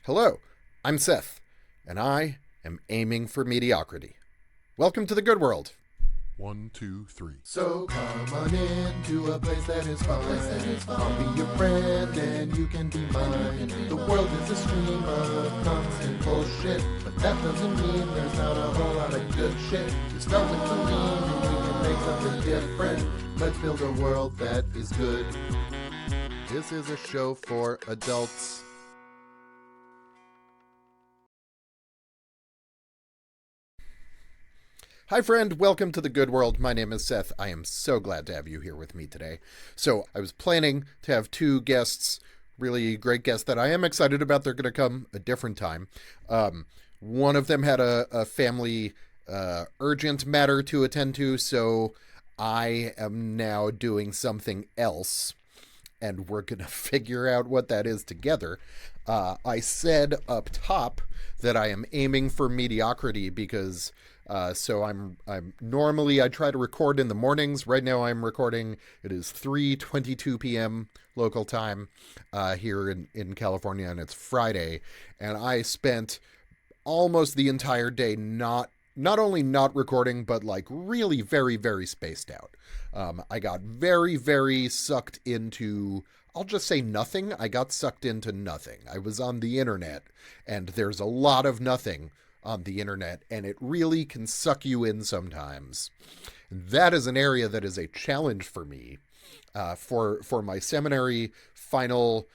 Hello, I'm Seth, and I am aiming for mediocrity. Welcome to the good world. 1, 2, 3. So come on in to a place that is fine. I'll be your friend and you can be mine. The world is a stream of constant bullshit, but that doesn't mean there's not a whole lot of good shit. You start with the mean and we can make something different. Let's build a world that is good. This is a show for adults. Hi, friend. Welcome to the good world. My name is Seth. I am so glad to have you here with me today. So I was planning to have two guests, really great guests that I am excited about. They're going to come a different time. One of them had a family urgent matter to attend to, so I am now doing something else, and we're going to figure out what that is together. I said up top that I am aiming for mediocrity because so I'm normally I try to record in the mornings. Right now I'm recording. It is 3:22 p.m. local time here in California, and it's Friday. And I spent almost the entire day not only not recording, but like really very, very spaced out. I got very, very sucked into, I'll just say nothing. I got sucked into nothing. I was on the internet, and there's a lot of nothing on the internet, and it really can suck you in sometimes. That is an area that is a challenge for me. For my seminary final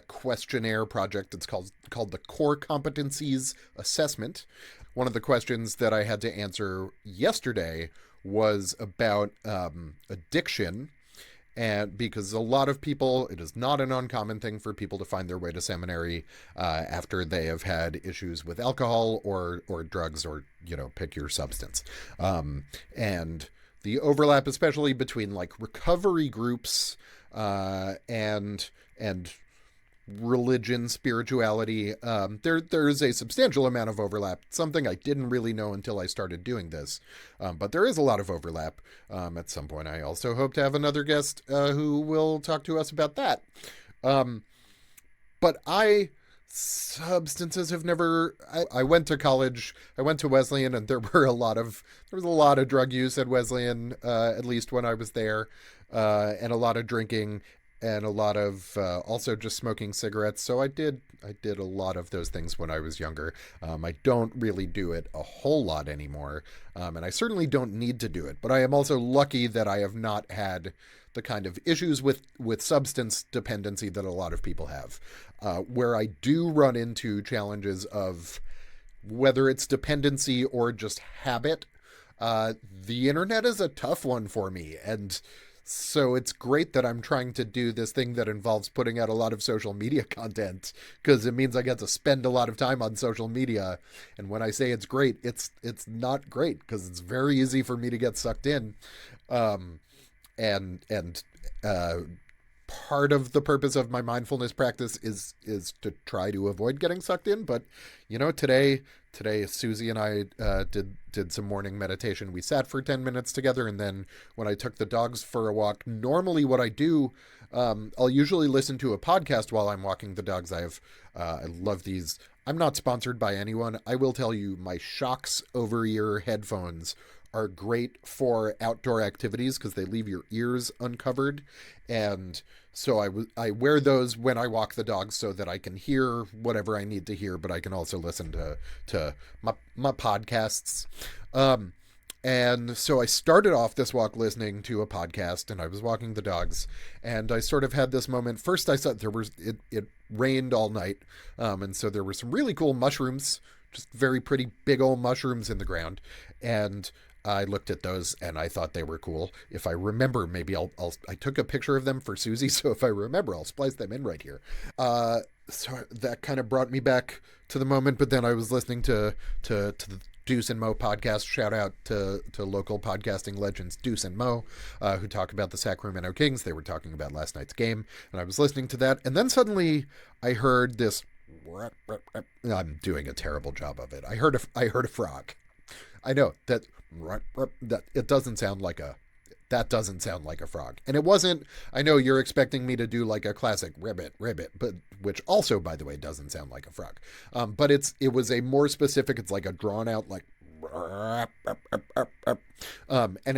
questionnaire project, it's called the Core Competencies Assessment. One of the questions that I had to answer yesterday was about addiction. And because a lot of people, it is not an uncommon thing for people to find their way to seminary after they have had issues with alcohol or drugs or, pick your substance. And the overlap, especially between like recovery groups and religion, spirituality, there is a substantial amount of overlap, something I didn't really know until I started doing this, but there is a lot of overlap. At some point I also hope to have another guest who will talk to us about that. But substances have never, I went to college, I went to Wesleyan, and there was a lot of drug use at Wesleyan, at least when I was there, and a lot of drinking, and a lot of also just smoking cigarettes. So I did a lot of those things when I was younger. I don't really do it a whole lot anymore, and I certainly don't need to do it. But I am also lucky that I have not had the kind of issues with substance dependency that a lot of people have. Where I do run into challenges of whether it's dependency or just habit, the internet is a tough one for me, and so it's great that I'm trying to do this thing that involves putting out a lot of social media content, because it means I get to spend a lot of time on social media. And when I say it's great, it's not great, because it's very easy for me to get sucked in. And part of the purpose of my mindfulness practice is to try to avoid getting sucked in. But today Susie and I did some morning meditation. We sat for 10 minutes together, and then when I took the dogs for a walk, normally what I do, I'll usually listen to a podcast while I'm walking the dogs. I love these. I'm not sponsored by anyone. I will tell you, my Shocks over-ear headphones are great for outdoor activities because they leave your ears uncovered. And so I wear those when I walk the dogs so that I can hear whatever I need to hear, but I can also listen to my podcasts. And so I started off this walk listening to a podcast, and I was walking the dogs, and I sort of had this moment. First, I saw it rained all night, and so there were some really cool mushrooms, just very pretty big old mushrooms in the ground, and I looked at those and I thought they were cool. If I remember, maybe I took a picture of them for Susie, so if I remember, I'll splice them in right here. So that kind of brought me back to the moment, but then I was listening to the Deuce and Mo podcast. Shout out to local podcasting legends Deuce and Mo, who talk about the Sacramento Kings. They were talking about last night's game, and I was listening to that, and then suddenly I heard this. I'm doing a terrible job of it. I heard a frog. I know that it doesn't sound like that doesn't sound like a frog. And it wasn't, I know you're expecting me to do like a classic ribbit, but which also, by the way, doesn't sound like a frog. But it was a more specific, it's like a drawn out, like, and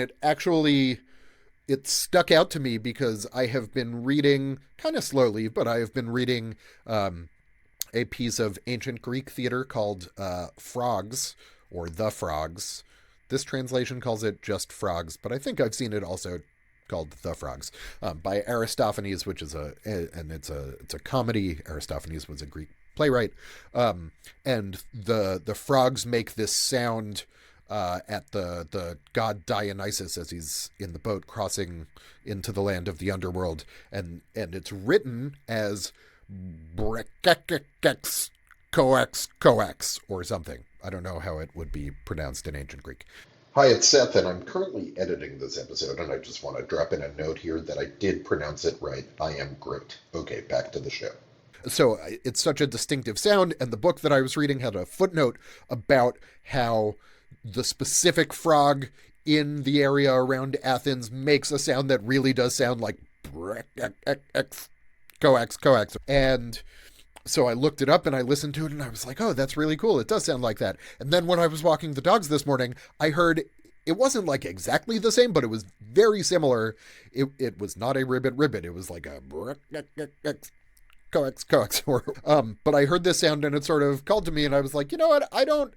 it stuck out to me because I have been reading, kind of slowly, but I have been reading a piece of ancient Greek theater called Frogs, or The Frogs. This translation calls it just Frogs, but I think I've seen it also called The Frogs, by Aristophanes, which is it's a comedy. Aristophanes was a Greek playwright, and the frogs make this sound at the god Dionysus as he's in the boat crossing into the land of the underworld, and it's written as brekekekex coax or something. I don't know how it would be pronounced in ancient Greek. Hi, it's Seth, and I'm currently editing this episode, and I just want to drop in a note here that I did pronounce it right. I am great. Okay, back to the show. So it's such a distinctive sound, and the book that I was reading had a footnote about how the specific frog in the area around Athens makes a sound that really does sound like coax. And so I looked it up and I listened to it and I was like, oh, that's really cool. It does sound like that. And then when I was walking the dogs this morning, I heard it wasn't like exactly the same, but it was very similar. It was not a ribbit. It was like a coax. But I heard this sound and it sort of called to me and I was like, you know what? I don't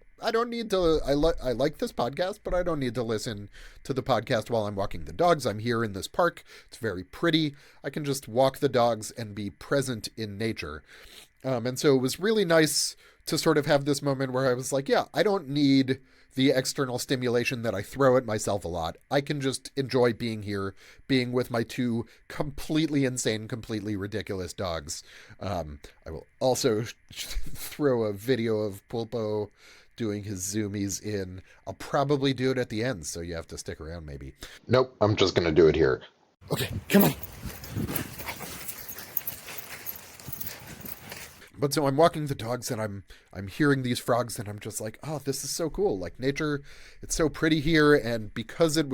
need to, I like this podcast, but I don't need to listen to the podcast while I'm walking the dogs. I'm here in this park. It's very pretty. I can just walk the dogs and be present in nature. And so it was really nice to sort of have this moment where I was like, yeah, I don't need the external stimulation that I throw at myself a lot. I can just enjoy being here, being with my two completely insane, completely ridiculous dogs. I will also throw a video of Pulpo doing his zoomies in. I'll probably do it at the end, so you have to stick around maybe. Nope, I'm just going to do it here. Okay, come on. But so I'm walking the dogs and I'm hearing these frogs and I'm just like, oh, this is so cool. Like nature, it's so pretty here. And because it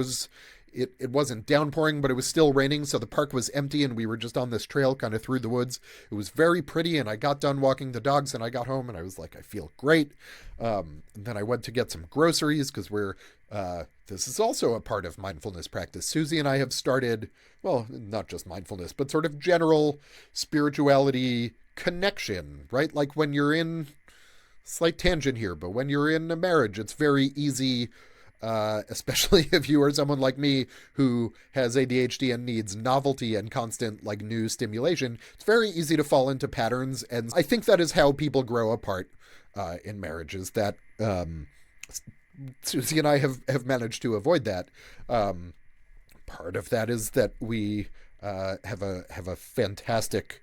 wasn't downpouring, but it was still raining. So the park was empty and we were just on this trail kind of through the woods. It was very pretty. And I got done walking the dogs and I got home and I was like, I feel great. And then I went to get some groceries because this is also a part of mindfulness practice. Susie and I have started, well, not just mindfulness, but sort of general spirituality connection, right? Like when you're in, slight tangent here, but when you're in a marriage, it's very easy, especially if you are someone like me who has ADHD and needs novelty and constant like new stimulation, it's very easy to fall into patterns. And I think that is how people grow apart in marriages, that Susie and I have managed to avoid that. Part of that is that we have a fantastic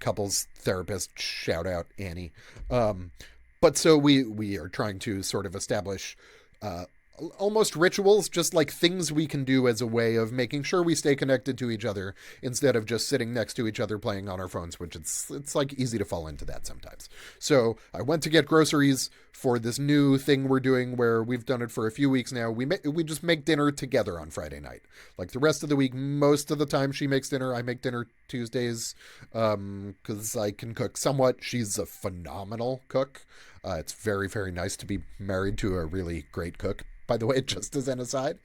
couples therapist, shout out Annie. But so we are trying to sort of establish almost rituals, just like things we can do as a way of making sure we stay connected to each other instead of just sitting next to each other playing on our phones, which it's like easy to fall into that sometimes. So I went to get groceries for this new thing we're doing where we've done it for a few weeks now. We just make dinner together on Friday night. Like the rest of the week, most of the time she makes dinner. I make dinner Tuesdays because I can cook somewhat. She's a phenomenal cook. It's very, very nice to be married to a really great cook, by the way, just as an aside.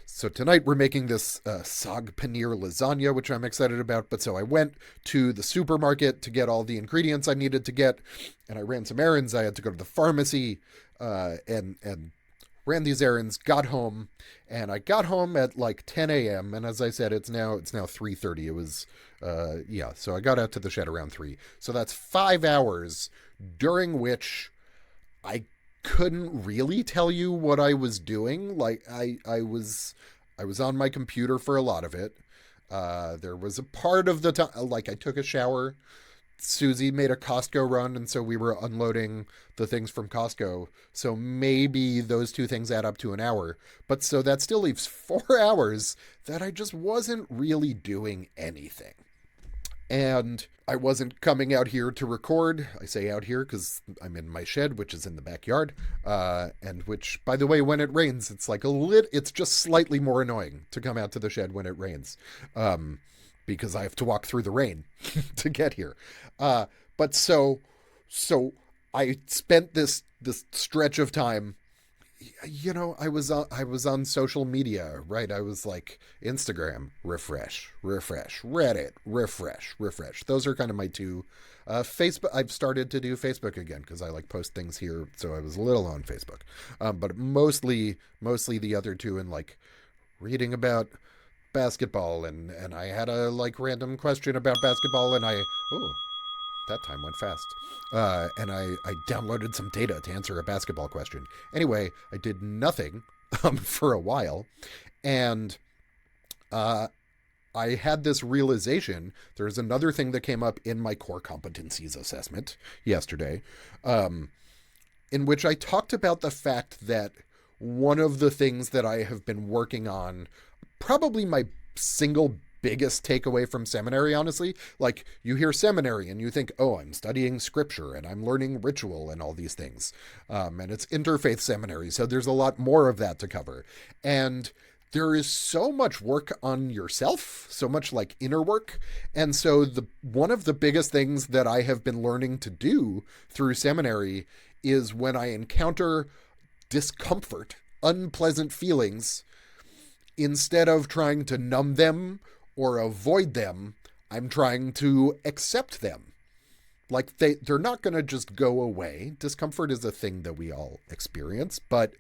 So tonight we're making this sag paneer lasagna, which I'm excited about. But so I went to the supermarket to get all the ingredients I needed to get, and I ran some errands. I had to go to the pharmacy and ran these errands, got home, and I got home at like 10 a.m. And as I said, it's now 3:30. It was, so I got out to the shed around 3. So that's 5 hours during which I couldn't really tell you what I was doing. Like I was on my computer for a lot of it. There was a part of the time, like I took a shower. Susie made a Costco run, and so we were unloading the things from Costco. So maybe those two things add up to an hour. But so that still leaves 4 hours that I just wasn't really doing anything. And I wasn't coming out here to record. I say out here because I'm in my shed, which is in the backyard, and which, by the way, when it rains, it's like it's just slightly more annoying to come out to the shed when it rains, because I have to walk through the rain to get here. But so I spent this stretch of time. I was on social media, right? I was like Instagram, refresh, Reddit, refresh. Those are kind of my two. Facebook, I've started to do Facebook again because I like post things here, so I was a little on Facebook, but mostly the other two, and like reading about basketball, and I had a like random question about basketball, and that time went fast. And I downloaded some data to answer a basketball question. Anyway, I did nothing for a while. And I had this realization. There's another thing that came up in my core competencies assessment yesterday, in which I talked about the fact that one of the things that I have been working on, probably my single biggest takeaway from seminary, honestly, like you hear seminary and you think, oh, I'm studying scripture and I'm learning ritual and all these things. And it's interfaith seminary, so there's a lot more of that to cover. And there is so much work on yourself, so much like inner work. And so one of the biggest things that I have been learning to do through seminary is when I encounter discomfort, unpleasant feelings, instead of trying to numb them or avoid them, I'm trying to accept them. Like they're not going to just go away. Discomfort is a thing that we all experience, but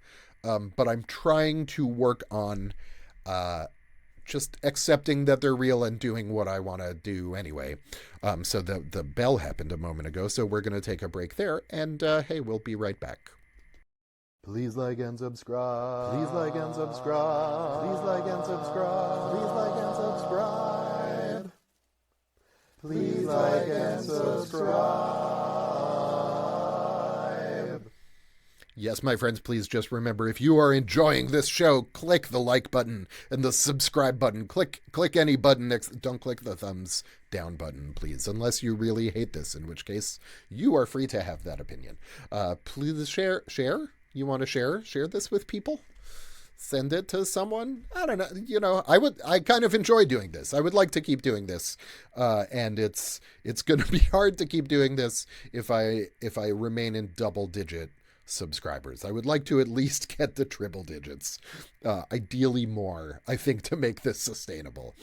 I'm trying to work on just accepting that they're real and doing what I want to do anyway. So the bell happened a moment ago, so we're going to take a break there, and hey, we'll be right back. Please like and subscribe. Please like and subscribe. Please like and subscribe. Please like and subscribe. Please like and subscribe. Yes, my friends, please just remember, if you are enjoying this show, click the like button and the subscribe button. Click any button. Don't click the thumbs down button, please, unless you really hate this, in which case you are free to have that opinion. Please share. You want to share this with people? Send it to someone? I don't know. I kind of enjoy doing this. I would like to keep doing this. And it's going to be hard to keep doing this if I remain in double digit subscribers. I would like to at least get to triple digits. Ideally more, I think, to make this sustainable.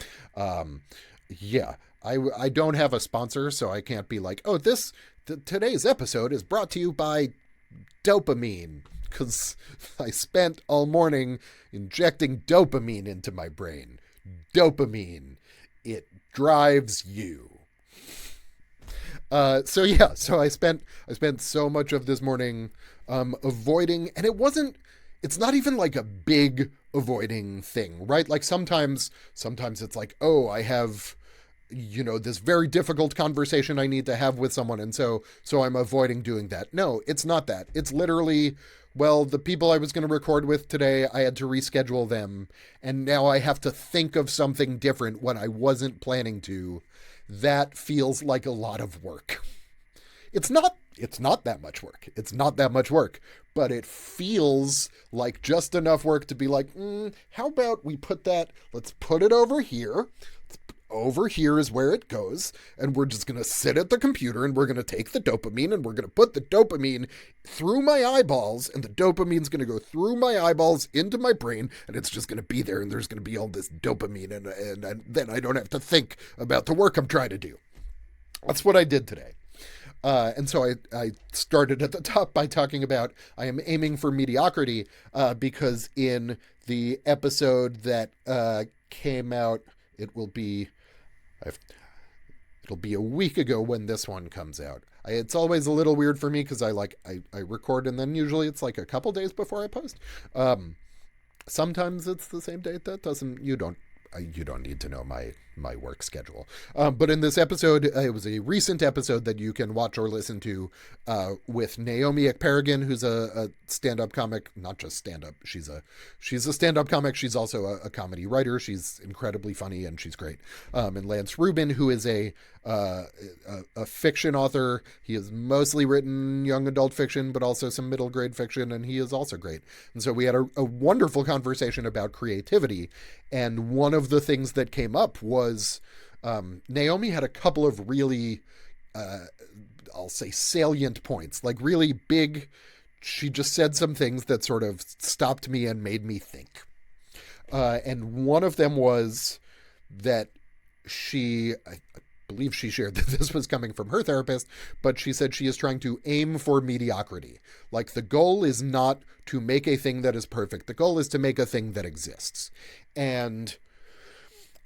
Yeah. I don't have a sponsor, so I can't be like, oh, today's episode is brought to you by dopamine, because I spent all morning injecting dopamine into my brain. Dopamine, it drives you. So I spent so much of this morning avoiding, and it's not even like a big avoiding thing, right? Like sometimes it's like, oh, I have this very difficult conversation I need to have with someone, and so I'm avoiding doing that. No, it's not that. It's literally, well, the people I was going to record with today, I had to reschedule them, and now I have to think of something different when I wasn't planning to. That feels like a lot of work. It's not that much work. It's not that much work, but it feels like just enough work to be like, how about let's put it over here. Over here is where it goes, and we're just going to sit at the computer, and we're going to take the dopamine, and we're going to put the dopamine through my eyeballs, and the dopamine's going to go through my eyeballs into my brain, and it's just going to be there, and there's going to be all this dopamine, and then I don't have to think about the work I'm trying to do. That's what I did today. And so I started at the top by talking about I am aiming for mediocrity, because in the episode that came out, it'll be a week ago when this one comes out. It's always a little weird for me because I record, and then usually it's like a couple days before I post. Sometimes it's the same date. That doesn't, you don't need to know my my work schedule. But in this episode, it was a recent episode that you can watch or listen to with Naomi Ekperigin, who's a stand-up comic. Not just stand-up. She's a stand-up comic. She's also a comedy writer. She's incredibly funny and she's great. And Lance Rubin, who is a fiction author. He has mostly written young adult fiction, but also some middle grade fiction, and he is also great. And so we had a wonderful conversation about creativity. And one of the things that came up was Naomi had a couple of really, I'll say, salient points, like really big. She just said some things that sort of stopped me and made me think. And one of them was that I believe she shared that this was coming from her therapist, but she said she is trying to aim for mediocrity. Like, the goal is not to make a thing that is perfect. The goal is to make a thing that exists. And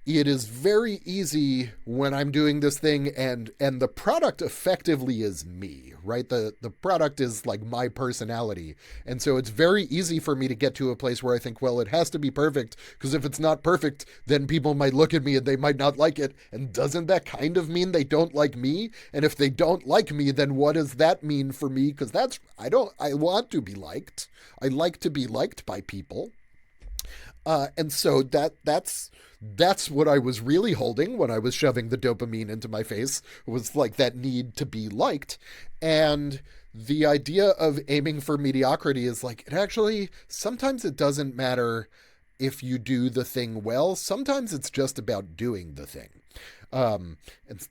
it is very easy when I'm doing this thing and the product effectively is me, right? The product is like my personality. And so it's very easy for me to get to a place where I think, well, it has to be perfect, because if it's not perfect, then people might look at me and they might not like it. And doesn't that kind of mean they don't like me? And if they don't like me, then what does that mean for me? Because I want to be liked. I like to be liked by people. And so that's what I was really holding when I was shoving the dopamine into my face, was like that need to be liked. And the idea of aiming for mediocrity is like, sometimes it doesn't matter if you do the thing well. Sometimes it's just about doing the thing. And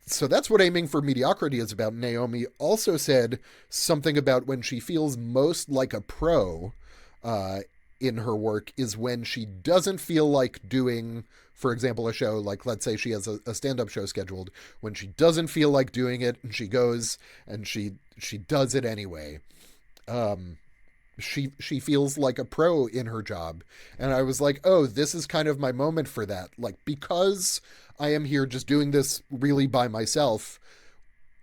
so that's what aiming for mediocrity is about. Naomi also said something about when she feels most like a pro, in her work is when she doesn't feel like doing, for example, a show, like let's say she has a stand-up show scheduled, when she doesn't feel like doing it and she goes and she does it anyway. She feels like a pro in her job. And I was like, oh, this is kind of my moment for that. Like, because I am here just doing this really by myself,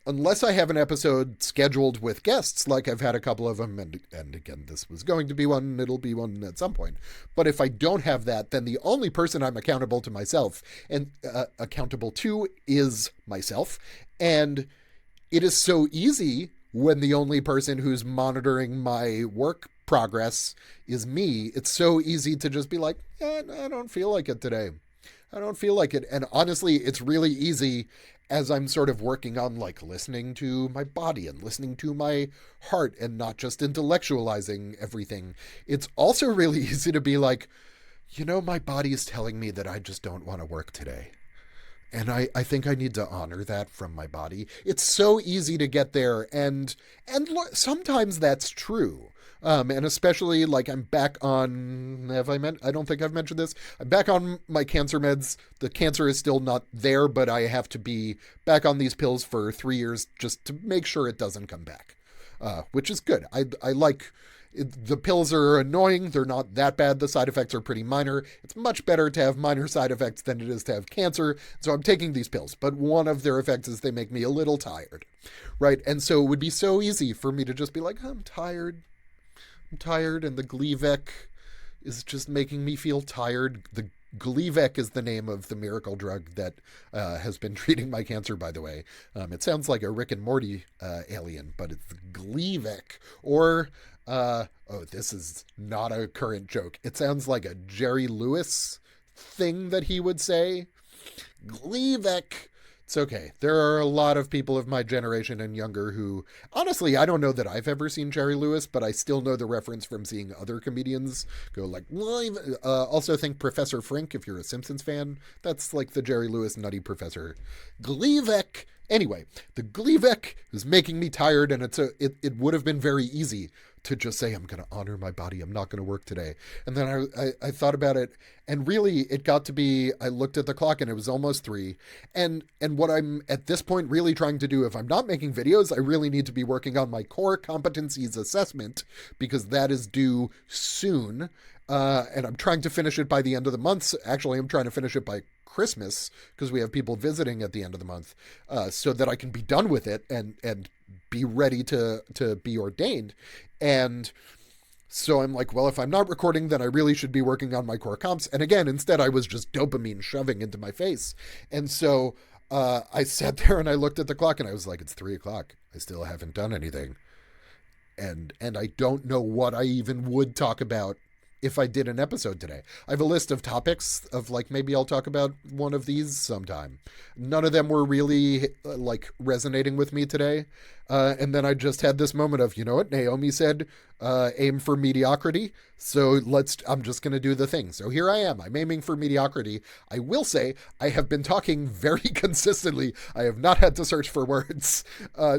unless I have an episode scheduled with guests, like I've had a couple of them, and again, this was going to be one, it'll be one at some point. But if I don't have that, then the only person I'm accountable to myself and accountable to is myself. And it is so easy when the only person who's monitoring my work progress is me. It's so easy to just be like, I don't feel like it today. I don't feel like it. And honestly, it's really easy as I'm sort of working on like listening to my body and listening to my heart and not just intellectualizing everything. It's also really easy to be like, my body is telling me that I just don't want to work today. And I think I need to honor that from my body. It's so easy to get there. And sometimes that's true. And especially like I'm back on, I don't think I've mentioned this. I'm back on my cancer meds. The cancer is still not there, but I have to be back on these pills for 3 years just to make sure it doesn't come back, which is good. I like it. The pills are annoying. They're not that bad. The side effects are pretty minor. It's much better to have minor side effects than it is to have cancer. So I'm taking these pills, but one of their effects is they make me a little tired, right? And so it would be so easy for me to just be like, I'm tired, and the Gleevec is just making me feel tired. The Gleevec is the name of the miracle drug that has been treating my cancer, by the way. It sounds like a Rick and Morty alien, but it's Gleevec. Or, this is not a current joke. It sounds like a Jerry Lewis thing that he would say. Gleevec. It's okay. There are a lot of people of my generation and younger who, honestly, I don't know that I've ever seen Jerry Lewis, but I still know the reference from seeing other comedians go like, also think Professor Frink, if you're a Simpsons fan. That's like the Jerry Lewis nutty professor. Gleevec. Anyway, the Gleevec is making me tired, and it would have been very easy to just say, I'm going to honor my body. I'm not going to work today. And then I thought about it, and really it got to be, I looked at the clock and it was almost 3. And what I'm at this point really trying to do, if I'm not making videos, I really need to be working on my core competencies assessment, because that is due soon. And I'm trying to finish it by the end of the month. Actually, I'm trying to finish it by Christmas, because we have people visiting at the end of the month, so that I can be done with it and be ready to be ordained. And So I'm like, well, if I'm not recording, then I really should be working on my core comps. And again, instead, I was just dopamine shoving into my face. And so I sat there and I looked at the clock and I was like, it's 3:00. I still haven't done anything. And I don't know what I even would talk about if I did an episode today. I have a list of topics of like, maybe I'll talk about one of these sometime. None of them were really like resonating with me today. And then I just had this moment of, you know what, Naomi said, aim for mediocrity. So I'm just going to do the thing. So here I am. I'm aiming for mediocrity. I will say I have been talking very consistently. I have not had to search for words.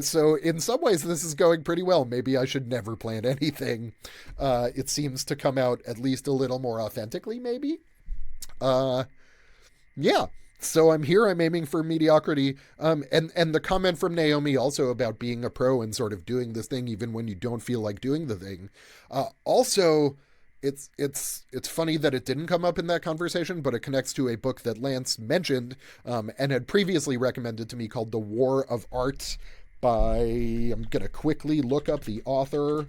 So in some ways, this is going pretty well. Maybe I should never plan anything. It seems to come out at least a little more authentically, maybe. Yeah. So I'm here, I'm aiming for mediocrity. And the comment from Naomi also about being a pro and sort of doing this thing even when you don't feel like doing the thing. Also, it's funny that it didn't come up in that conversation, but it connects to a book that Lance mentioned and had previously recommended to me called The War of Art by, I'm going to quickly look up the author.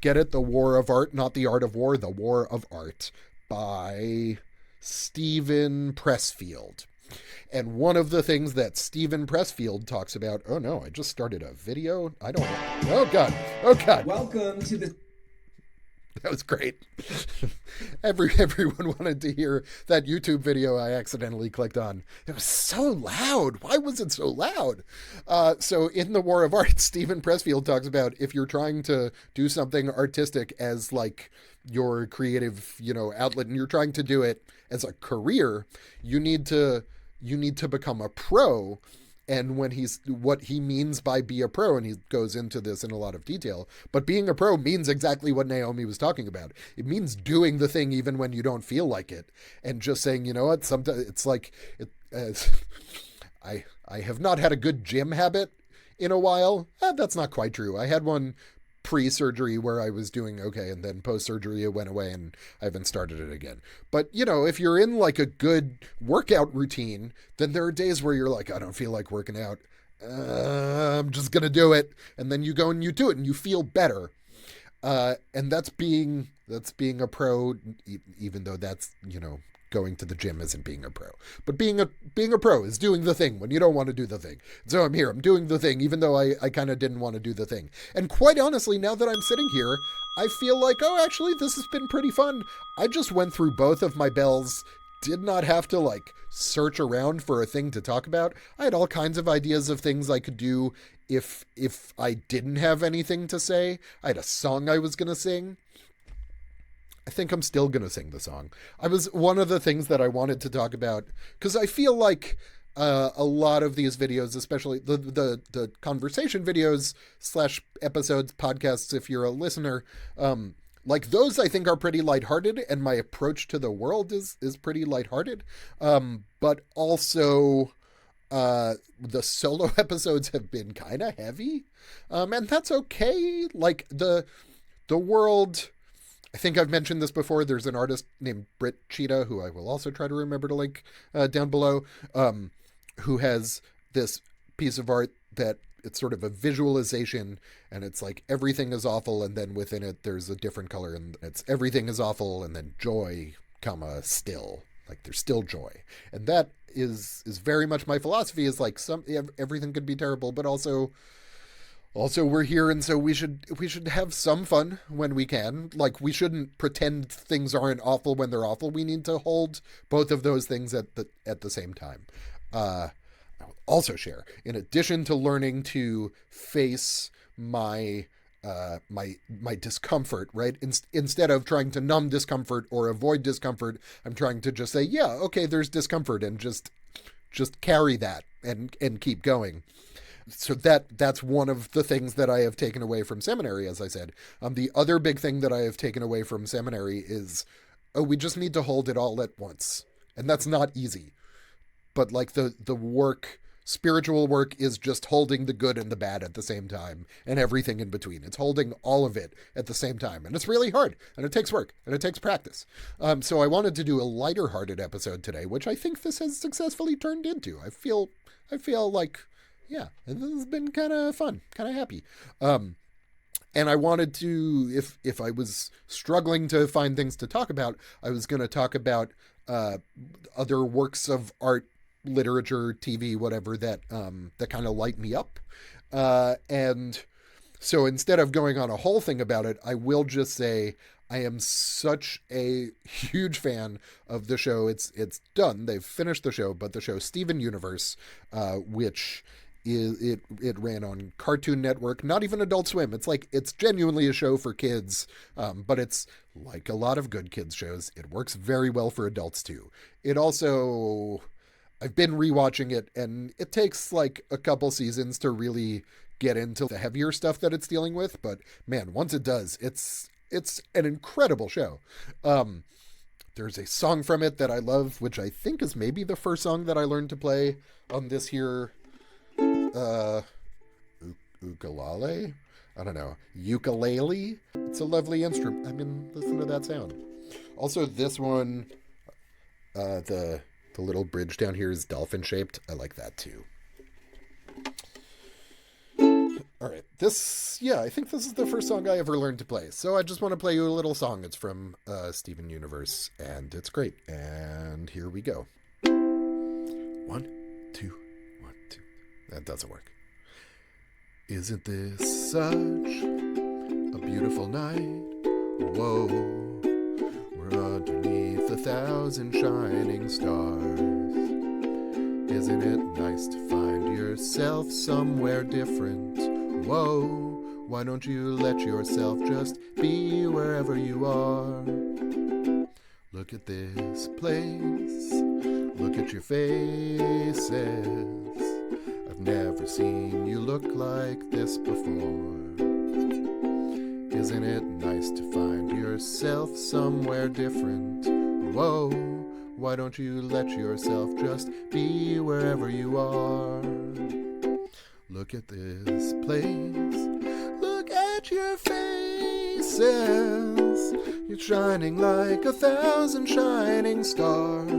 Get it? The War of Art, not the Art of War, The War of Art by Stephen Pressfield. And one of the things that Stephen Pressfield talks about, oh no, I just started a video. I don't know. Oh God. Welcome to the... That was great. Everyone wanted to hear that YouTube video I accidentally clicked on. It was so loud. Why was it so loud? So in The War of Art, Stephen Pressfield talks about if you're trying to do something artistic as like your creative, outlet, and you're trying to do it as a career, you need to become a pro. And what he means by be a pro, and he goes into this in a lot of detail, but being a pro means exactly what Naomi was talking about. It means doing the thing even when you don't feel like it, and just saying, you know what, sometimes it's like, I have not had a good gym habit in a while. That's not quite true. I had one pre-surgery where I was doing okay, and then post-surgery it went away and I haven't started it again. But if you're in like a good workout routine, then there are days where you're like, I don't feel like working out, I'm just gonna do it, and then you go and you do it and you feel better, and that's being a pro, even though that's going to the gym isn't being a pro. But being a pro is doing the thing when you don't want to do the thing. So I'm here, I'm doing the thing, even though I kind of didn't want to do the thing. And quite honestly, now that I'm sitting here, I feel like, oh, actually, this has been pretty fun. I just went through both of my bells, did not have to like search around for a thing to talk about. I had all kinds of ideas of things I could do if I didn't have anything to say. I had a song I was going to sing. I think I'm still going to sing the song. One of the things that I wanted to talk about, because I feel like a lot of these videos, especially the conversation videos / episodes, podcasts, if you're a listener, like those I think are pretty lighthearted, and my approach to the world is pretty lighthearted. But also the solo episodes have been kind of heavy, and that's okay. Like the world... I think I've mentioned this before. There's an artist named Britt Cheetah, who I will also try to remember to link down below, who has this piece of art that it's sort of a visualization, and it's like everything is awful, and then within it there's a different color, and it's everything is awful, and then joy, still. Like there's still joy. And that is very much my philosophy, is like everything could be terrible, but also we're here, and so we should have some fun when we can. Like, we shouldn't pretend things aren't awful when they're awful. We need to hold both of those things at the same time. I will also share, in addition to learning to face my discomfort, right? Instead of trying to numb discomfort or avoid discomfort, I'm trying to just say, yeah, okay, there's discomfort, and just carry that and keep going. So that's one of the things that I have taken away from Seminary, as I said. The other big thing that I have taken away from Seminary is, we just need to hold it all at once. And that's not easy. But like the work, spiritual work, is just holding the good and the bad at the same time, and everything in between. It's holding all of it at the same time. And it's really hard, and it takes work, and it takes practice. So I wanted to do a lighter-hearted episode today, which I think this has successfully turned into. I feel like... yeah, this has been kind of fun, kind of happy. And I wanted to, if I was struggling to find things to talk about, I was going to talk about other works of art, literature, TV, whatever that kind of light me up. And so instead of going on a whole thing about it, I will just say I am such a huge fan of the show. It's done. They've finished the show, but the show Steven Universe, which it ran on Cartoon Network, not even Adult Swim. It's genuinely a show for kids, but it's like a lot of good kids shows. It works very well for adults too. It also, I've been rewatching it, and it takes like a couple seasons to really get into the heavier stuff that it's dealing with. But man, once it does, it's an incredible show. There's a song from it that I love, which I think is maybe the first song that I learned to play on this here ukulele. I don't know, ukulele. It's a lovely instrument. I mean, listen to that sound. Also, this one, the little bridge down here is dolphin shaped. I like that too. All right, I think this is the first song I ever learned to play. So I just want to play you a little song. It's from Steven Universe, and it's great. And here we go. 1, 2, 1, 2. That doesn't work. Isn't this such a beautiful night? Whoa, we're underneath 1,000 shining stars. Isn't it nice to find yourself somewhere different? Whoa, why don't you let yourself just be wherever you are? Look at this place, look at your faces. I've never seen you look like this before. Isn't it nice to find yourself somewhere different? Whoa, why don't you let yourself just be wherever you are? Look at this place, look at your faces. You're shining like 1,000 shining stars.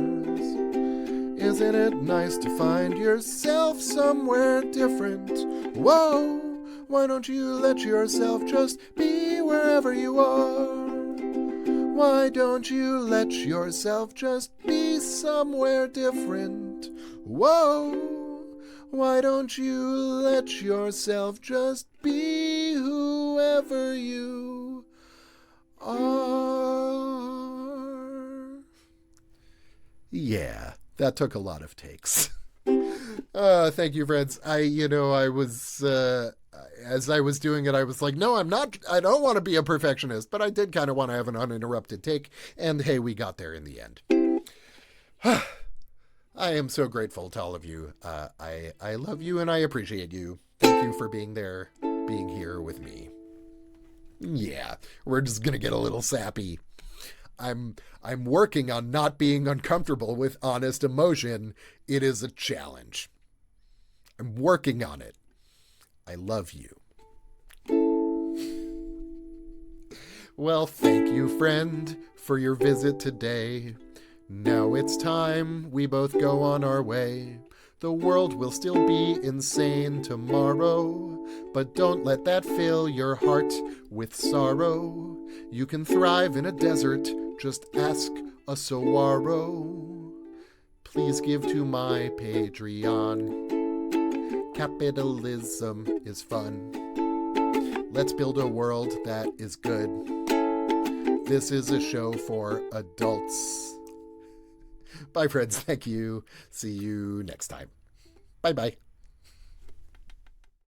Isn't it nice to find yourself somewhere different? Whoa, why don't you let yourself just be wherever you are? Why don't you let yourself just be somewhere different? Whoa, why don't you let yourself just be whoever you are? Yeah, that took a lot of takes. Thank you, friends. I was, as I was doing it, I was like, no, I don't want to be a perfectionist, but I did kind of want to have an uninterrupted take. And hey, we got there in the end. I am so grateful to all of you. I love you and I appreciate you. Thank you for being there, being here with me. Yeah, we're just gonna get a little sappy. I'm working on not being uncomfortable with honest emotion. It is a challenge. I'm working on it. I love you. Well, thank you, friend, for your visit today. Now it's time we both go on our way. The world will still be insane tomorrow, but don't let that fill your heart with sorrow. You can thrive in a desert, just ask a saguaro. Please give to my Patreon. Capitalism is fun. Let's build a world that is good. This is a show for adults. Bye, friends. Thank you. See you next time. Bye-bye.